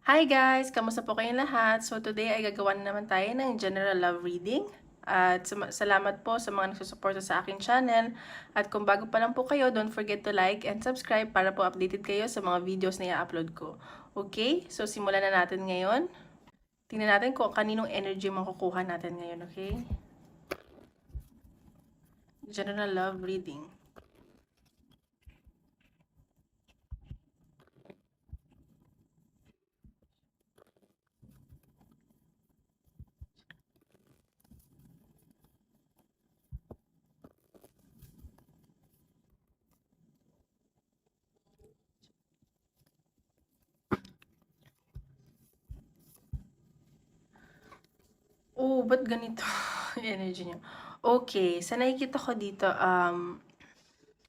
Hi guys! Kamusta po kayong lahat? So today ay gagawa na naman tayo ng general love reading. At salamat po sa mga nagsusuporta sa aking channel. At kung bago pa lang po kayo, don't forget to like and subscribe para po updated kayo sa mga videos na i-upload ko. Okay? So simulan na natin ngayon. Tingnan natin kung kaninong energy makukuha natin ngayon, okay? General love reading. Oh, ba't ganito yung energy niya? Okay, sa nakikita ko dito,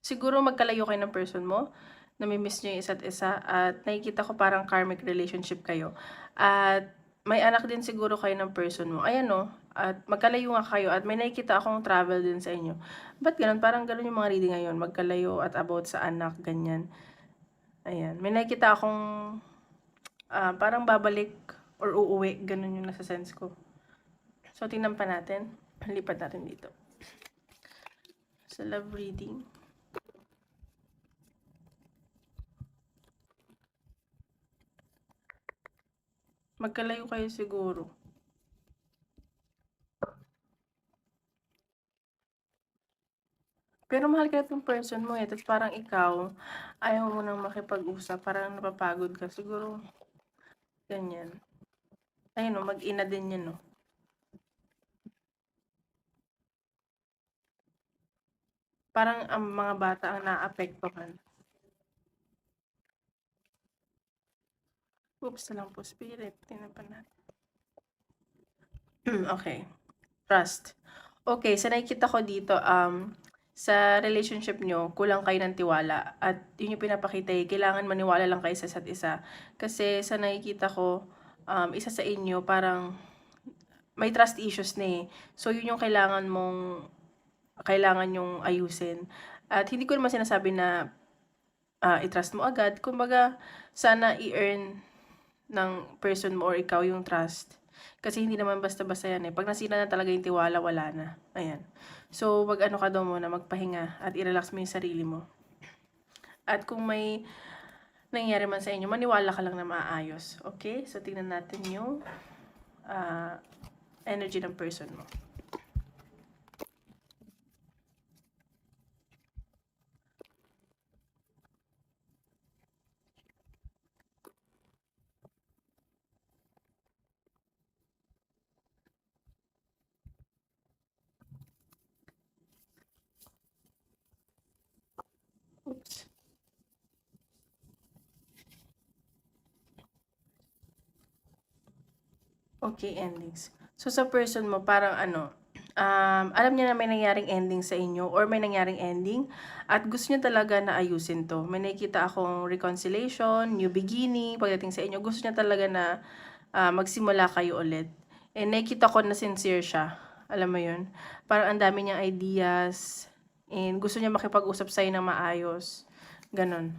siguro magkalayo kayo ng person mo, nami-miss niyo yung isa't isa, at nakikita ko parang karmic relationship kayo. At may anak din siguro kayo ng person mo. Ayan no, at magkalayo nga kayo at may nakikita akong travel din sa inyo. Ba't ganun? Parang ganun yung mga reading ngayon, magkalayo at about sa anak, ganyan. Ayan, may nakikita akong parang babalik or uuwi, ganun yung nasa sense ko. So, tingnan pa natin. Lipat natin dito. Sa love reading. Magkalayo kayo siguro. Pero mahal ka itong person mo eh. Tapos parang ikaw, ayaw mo nang makipag-usap. Parang napapagod ka. Siguro, ganyan. Ayun o, mag-ina din yan no. Parang ang mga bata ang naapektuhan. Oops, na lang po, spirit. Tingnan pa natin. Okay. Trust. Okay, sa nakikita ko dito, sa relationship nyo, kulang kayo ng tiwala. At yun yung pinapakita eh, kailangan maniwala lang kayo sa isa't isa. Kasi sa nakikita ko, isa sa inyo, parang may trust issues na eh. So, yun yung kailangan yung ayusin. At hindi ko naman sinasabi na i-trust mo agad. Kumbaga, sana i-earn ng person mo or ikaw yung trust. Kasi hindi naman basta-basta yan eh. Pag nasira na talaga yung tiwala, wala na. Ayan. So, mag-ano ka daw muna, magpahinga at i-relax mo yung sarili mo. At kung may nangyari man sa inyo, maniwala ka lang na maayos. Okay? So, tingnan natin yung energy ng person mo. Oops. Okay, endings. So, sa person mo, parang alam niya na may nangyaring ending sa inyo or may nangyaring ending at gusto niya talaga na ayusin to. May nakikita akong reconciliation, new beginning, pagdating sa inyo. Gusto niya talaga na magsimula kayo ulit. And nakikita ko na sincere siya. Alam mo yun? Parang ang dami niyang ideas and gusto niya makipag-usap sa'yo ng maayos. Ganon.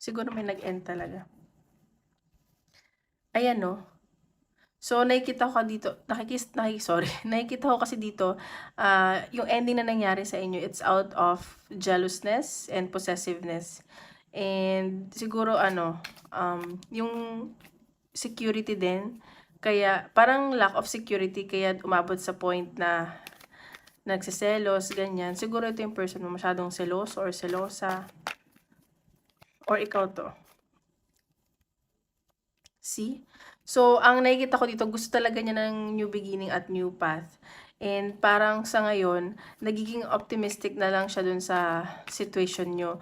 Siguro may nag-end talaga. Ayan no. So, nakikita ko dito, nakikita ko kasi dito, yung ending na nangyari sa inyo, it's out of jealousness and possessiveness. And siguro yung security din, kaya parang lack of security, kaya umabot sa point na nagsiselos, ganyan. Siguro ito yung person mo, masyadong seloso or selosa. Or ikaw to. See? So, ang nakikita ko dito, gusto talaga niya ng new beginning at new path. And parang sa ngayon, nagiging optimistic na lang siya dun sa situation nyo.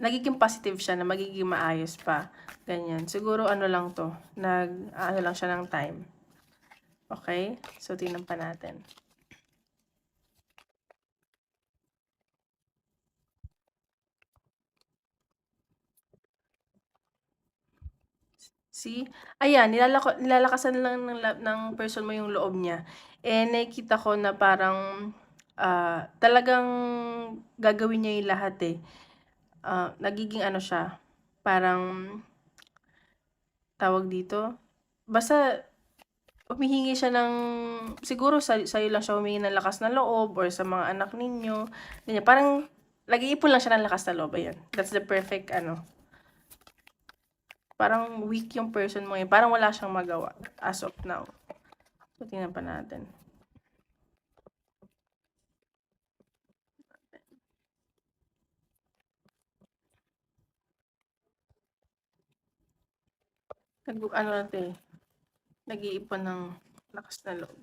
Nagiging positive siya na magiging maayos pa. Ganyan. Siguro ano lang to, ano lang siya ng time. Okay? So, tingnan pa natin. See? Ayan, nilalakasan lang ng person mo yung loob niya. Eh, nakikita ko na parang talagang gagawin niya yung lahat eh. Nagiging ano siya, parang tawag dito, basta humihingi siya ng, siguro sa'yo lang siya humingi ng lakas ng loob or sa mga anak ninyo, ganyan. Parang nag-iipon lang siya ng lakas ng loob, ayan. That's the perfect, parang weak yung person mo ngayon. Parang wala siyang magawa as of now. So, tingnan pa natin. Nag-iipon ng lakas ng loob.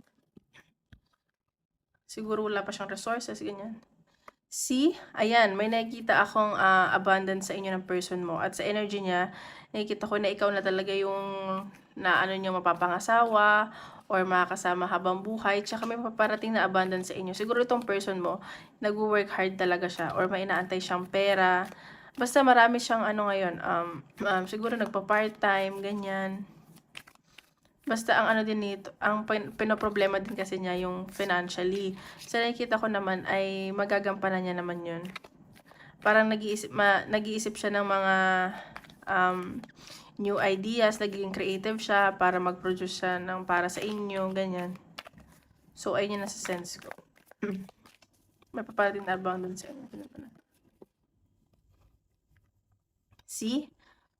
Siguro wala pa siyang resources, ganyan. See, ayan, may nakikita akong abundance sa inyo ng person mo. At sa energy niya, nakikita ko na ikaw na talaga yung na ano niyo mapapangasawa or makakasama habang buhay. Tsaka may paparating na abundance sa inyo. Siguro itong person mo, nag-work hard talaga siya or may inaantay siyang pera. Basta marami siyang ngayon, siguro nagpa-part-time, ganyan. Basta ang din nito, ang pinoproblema din kasi niya yung financially. Sa nakikita ko naman ay magagampanan niya naman yun. Parang nag-iisip siya ng mga new ideas, naging creative siya para mag-produce siya ng para sa inyo, ganyan. So, ayun yung nasa sense ko. May paparating na abundance sa inyo. See?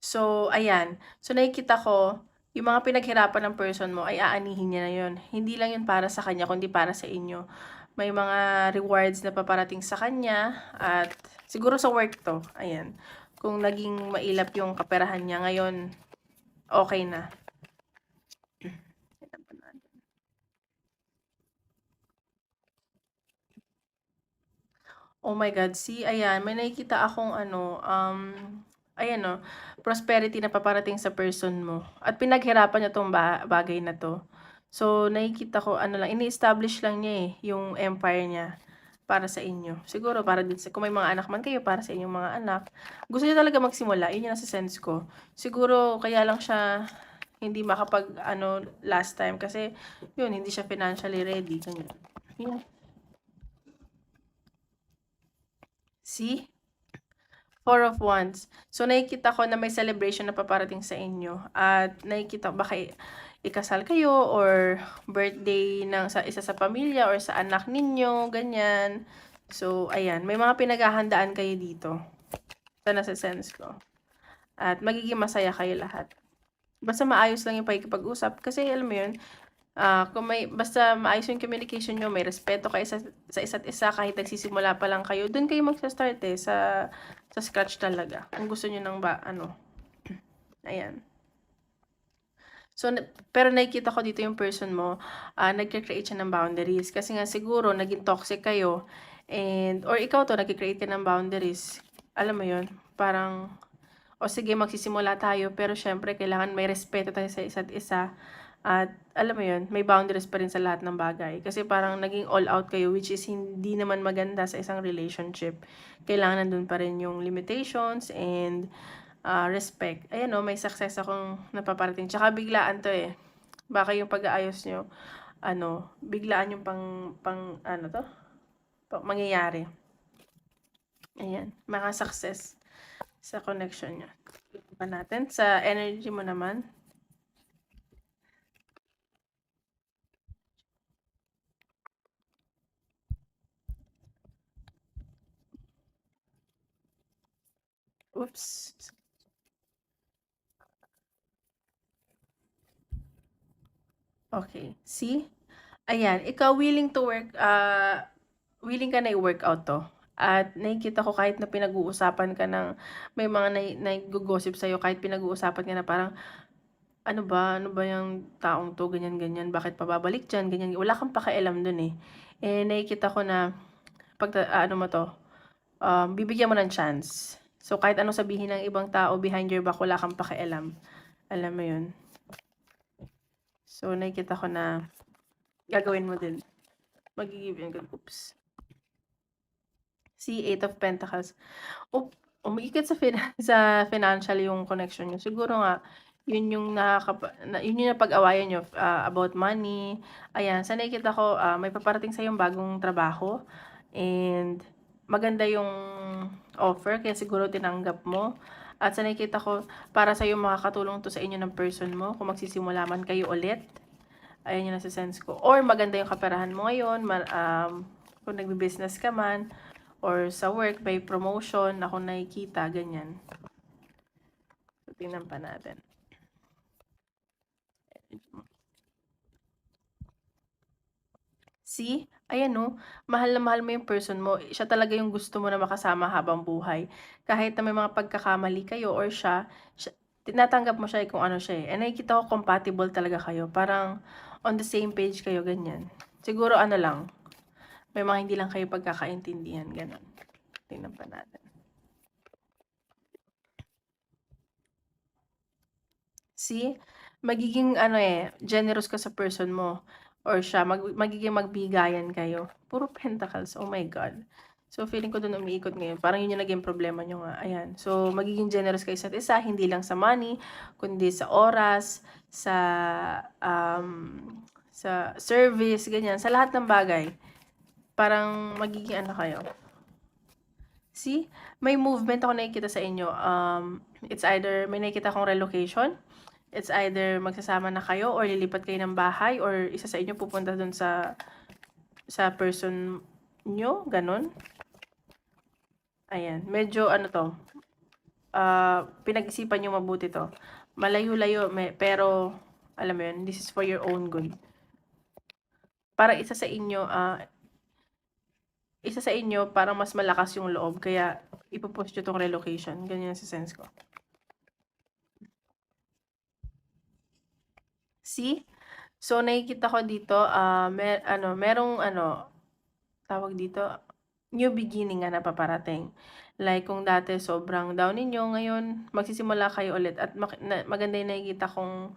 So, ayan. So, nakikita ko, yung mga pinaghirapan ng person mo ay aanihin niya na yun. Hindi lang yun para sa kanya, kundi para sa inyo. May mga rewards na paparating sa kanya at siguro sa work to. Ayan. Kung naging mailap yung kaperahan niya ngayon, okay na. Oh my God, see, ayan, may nakikita akong ayan o, prosperity na paparating sa person mo. At pinaghirapan niya tong bagay na to. So, nakikita ko, ini-establish lang niya yung empire niya para sa inyo. Siguro, para din kung may mga anak man kayo, para sa inyong mga anak. Gusto niya talaga magsimula, yun yung nasa sense ko. Siguro, kaya lang siya hindi last time kasi, yun, hindi siya financially ready. Ganyan. Yun. See? Four of Wands. So, nakikita ko na may celebration na paparating sa inyo. At nakikita baka ikasal kayo or birthday ng isa sa pamilya or sa anak ninyo, ganyan. So, ayan. May mga pinaghahandaan kayo dito. Sa nasa sense ko. At magiging masaya kayo lahat. Basta maayos lang yung pakikipag-usap. Kasi alam mo yun, basta maayos yung communication nyo, may respeto kayo sa isa't isa, kahit nagsisimula pa lang kayo, dun kayo magsa-start sa scratch talaga. Kung gusto nyo ng ayan. So, pero nakikita ko dito yung person mo, nagka-create siya ng boundaries. Kasi nga siguro, naging toxic kayo, or ikaw to, nagka-create ka ng boundaries. Alam mo yun, parang, o sige, magsisimula tayo, pero syempre, kailangan may respeto tayo sa isa't isa. At alam mo yun, may boundaries pa rin sa lahat ng bagay. Kasi parang naging all out kayo, which is hindi naman maganda sa isang relationship. Kailangan nandun pa rin yung limitations and respect. Ayan o, may success akong napaparating. Tsaka biglaan to eh. Baka yung pag-aayos nyo, biglaan yung mangyayari. Ayan, mga success sa connection nyo. Pa natin, sa energy mo naman. Oops. Okay. See? Ayan, ikaw willing to work, willing ka na i-workout to. At nakikita ko kahit na pinag-uusapan ka ng, may mga nag-gossip sa'yo, kahit pinag-uusapan ka na parang, ano ba yung taong to, ganyan-ganyan, bakit pababalik dyan, ganyan, wala kang pakialam dun eh. Nakikita ko na, bibigyan mo ng chance. So, kahit anong sabihin ng ibang tao behind your back, wala kang pakialam. Alam mo yun. So, nakikita ko na, gagawin mo din. Mag-give yung oops. See, 8 of Pentacles. Umiikot sa financial yung connection nyo. Siguro nga, yun yung yun yung napag-awayan nyo about money. Ayan, sa nakikita ko, may paparating sa yung bagong trabaho. And maganda yung offer, kaya siguro tinanggap mo. At sa nakikita ko, para sa'yo makakatulong to sa inyo ng person mo, kung magsisimula man kayo ulit. Ayan yung nasa sense ko. Or maganda yung kaperahan mo ngayon, kung nagbe-business ka man, or sa work, may promotion, ako nakikita, ganyan. So, tingnan pa natin. See? Ayan no, mahal na mahal mo yung person mo. Siya talaga yung gusto mo na makasama habang buhay. Kahit na may mga pagkakamali kayo or siya tinatanggap mo siya kung ano siya eh. And nakikita ko compatible talaga kayo. Parang on the same page kayo, ganyan. Siguro ano lang, may mga hindi lang kayo pagkakaintindihan, ganun. Tingnan pa natin. See? Magiging ano eh, generous ka sa person mo. Or siya, magiging magbigayan kayo. Puro pentacles, oh my God. So, feeling ko doon umiikot ngayon. Parang yun yung naging problema nyo nga. Ayan. So, magiging generous kayo isa't isa, hindi lang sa money, kundi sa oras, sa service, ganyan. Sa lahat ng bagay. Parang magiging ano kayo. See? May movement ako nakikita sa inyo. It's either, may nakikita akong relocation. It's either magsasama na kayo or lilipat kayo ng bahay or isa sa inyo pupunta dun sa person nyo, ganun. Ayan, medyo ano to, pinag-isipan nyo mabuti to. Malayo-layo, pero alam mo yun, this is for your own good. Para isa sa inyo, parang mas malakas yung loob, kaya ipopost nyo tong relocation. Ganyan sa sense ko. See? So, nakikita ko dito, merong tawag dito, new beginning nga na paparating. Like, kung dati sobrang down ninyo, ngayon, magsisimula kayo ulit. At maganda yung nakikita kong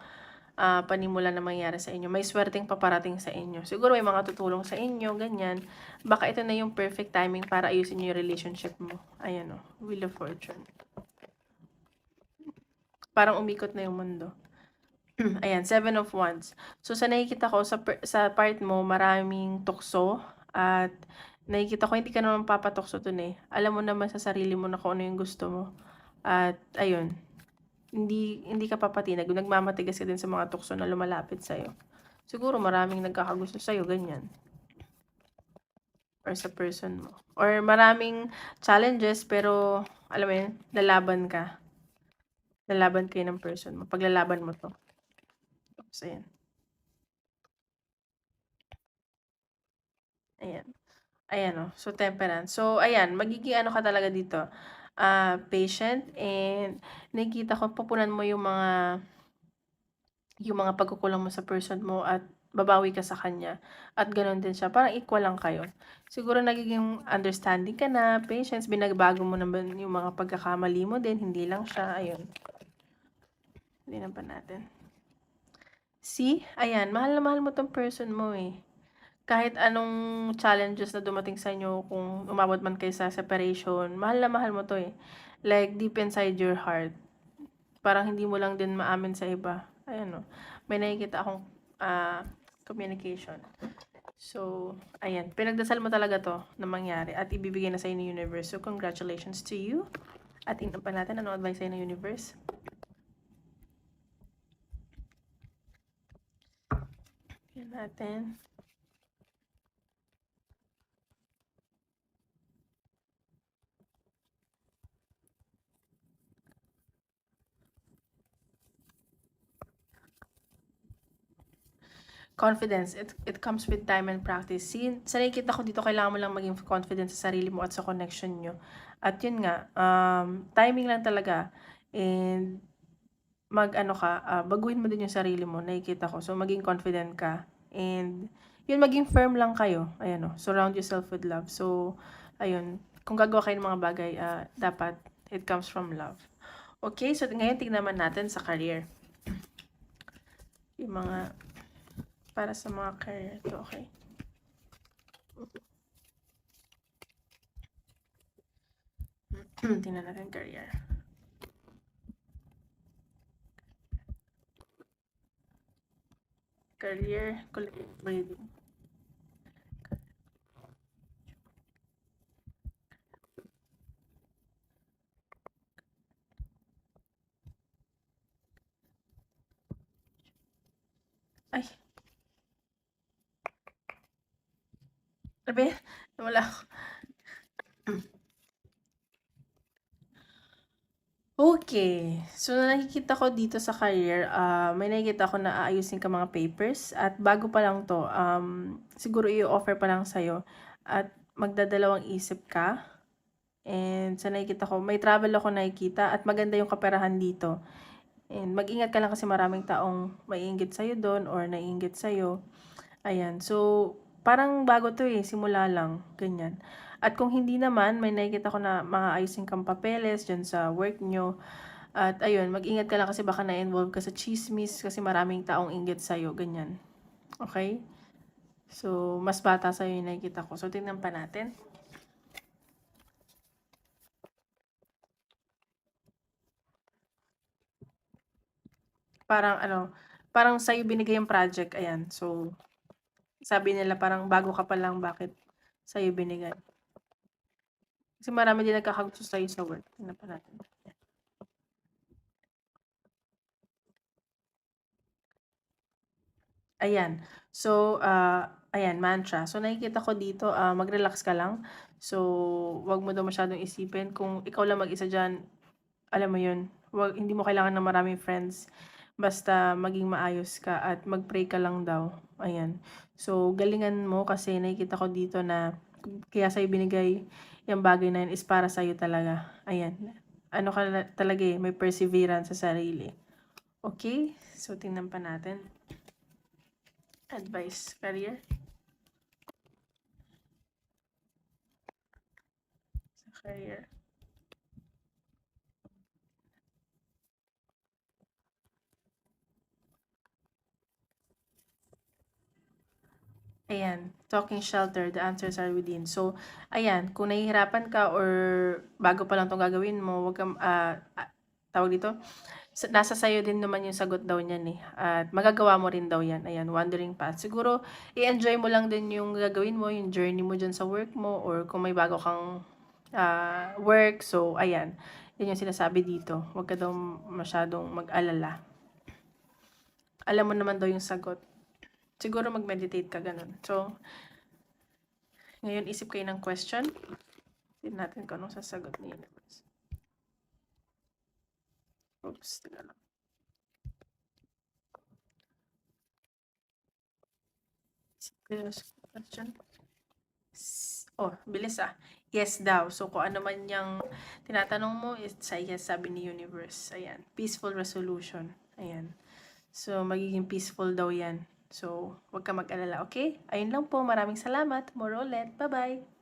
panimula na mangyari sa inyo. May swerteng paparating sa inyo. Siguro may mga tutulong sa inyo, ganyan. Baka ito na yung perfect timing para ayusin yung relationship mo. Ayan o, Wheel of Fortune. Parang umikot na yung mundo. Ayan, 7 of Wands. So, sa nakikita ko, sa part mo, maraming tukso. At nakikita ko, hindi ka naman papatukso dun eh. Alam mo naman sa sarili mo na kung ano yung gusto mo. At, ayun, hindi ka papatinag. Nagmamatigas ka din sa mga tukso na lumalapit sa'yo. Siguro maraming nagkakagusto sa'yo, ganyan. Or sa person mo. Or maraming challenges, pero, alam mo yun, lalaban ka. Lalaban kayo ng person mo. Paglalaban mo to. Tapos, ayan. Ayan. Ayan o. So, temperance. So, ayan. Magiging ano ka talaga dito. Patient. And, nakikita ko, pupunan mo yung mga pagkukulang mo sa person mo at babawi ka sa kanya. At ganoon din siya. Parang equal lang kayo. Siguro nagiging understanding ka na, patience, binagbago mo naman yung mga pagkakamali mo din, hindi lang siya. Ayun. Hindi na pa natin. See? Ayan, mahal na mahal mo tong person mo eh. Kahit anong challenges na dumating sa inyo, kung umabot man kayo sa separation, mahal na mahal mo to eh. Like, deep inside your heart. Parang hindi mo lang din maamin sa iba. Ayan o. May nakikita akong communication. So, ayan. Pinagdasal mo talaga to na mangyari at ibibigay na sa inyo universe. So, congratulations to you. At tingnan pa natin anong advice sa'yo ng universe. Yan natin. Confidence, it comes with time and practice. Sa nakikita ko dito, kailangan mo lang maging confident sa sarili mo at sa connection nyo. At yun nga, timing lang talaga. And baguhin mo din yung sarili mo, nakikita ko. So, maging confident ka. And, yun, maging firm lang kayo. Ayan o, surround yourself with love. So, ayun, kung gagawa kayo ng mga bagay, dapat, it comes from love. Okay, so ngayon tingnan naman natin sa career. Yung mga para sa mga career to, okay? Tingnan natin career. Career, collective reading. Ay, ano ba yan? Nawala ako. Okay. So, nakikita ko dito sa career, may nakikita ko na aayusin ka mga papers at bago pa lang 'to, siguro i-o-offer pa lang sa'yo at magdadalawang isip ka and sa nakikita ko may travel ako nakikita at maganda yung kaperahan dito. And mag-ingat ka lang kasi maraming taong maiinggit sa'yo dun or naiinggit sa'yo. Ayan. So, parang bago 'to, eh, simula lang, ganyan. At kung hindi naman, may nakikita ko na mga ayusin kang papeles diyan sa work niyo at ayun, mag-ingat ka lang kasi baka na-involve ka sa tsismis kasi maraming taong inggit sa'yo, ganyan. Okay? So, mas bata sa'yo yung nakikita ko. So, tingnan pa natin. Parang ano, parang sa'yo binigay yung project, ayan. So, sabi nila parang bago ka pa lang, bakit sa'yo binigay? Kasi marami din nagkakagusto sa'yo sa work. Tingnan pa natin. Ayan. So, ayan, mantra. So, nakikita ko dito, mag-relax ka lang. So, wag mo daw masyadong isipin. Kung ikaw lang mag-isa dyan, alam mo yun, hindi mo kailangan ng maraming friends. Basta maging maayos ka at mag-pray ka lang daw. Ayan. So, galingan mo kasi nakikita ko dito na kaya sa'yo binigay yung bagay na yun is para sa'yo talaga. Ayan. Ano ka talaga eh, may perseverance sa sarili. Okay? So, tingnan pa natin. Advice, career. Sa career. Ayan, talking shelter, the answers are within. So, ayan, kung nahihirapan ka or bago pa lang 'tong gagawin mo, wag kang, tawag dito, nasa sa'yo din naman yung sagot daw niyan, eh, at magagawa mo rin daw 'yan. Ayan, wandering path. Siguro i-enjoy mo lang din yung gagawin mo, yung journey mo diyan sa work mo or kung may bago kang, work. So, ayan, yun yung sinasabi dito. Wag ka daw masyadong mag-alala. Alam mo naman daw yung sagot. Siguro mag-meditate ka, gano'n. So, ngayon isip kayo ng question. Tignan natin kung anong sasagot ni Universe. Oops, teka lang. Isip kayo ng question. Oh, bilis ah. Yes daw. So, kung ano man yung tinatanong mo, it's a yes, sabi ni Universe. Ayan. Peaceful resolution. Ayan. So, magiging peaceful daw yan. So, wag ka mag-alala, okay? Ayun lang po. Maraming salamat. More ulit. Bye-bye.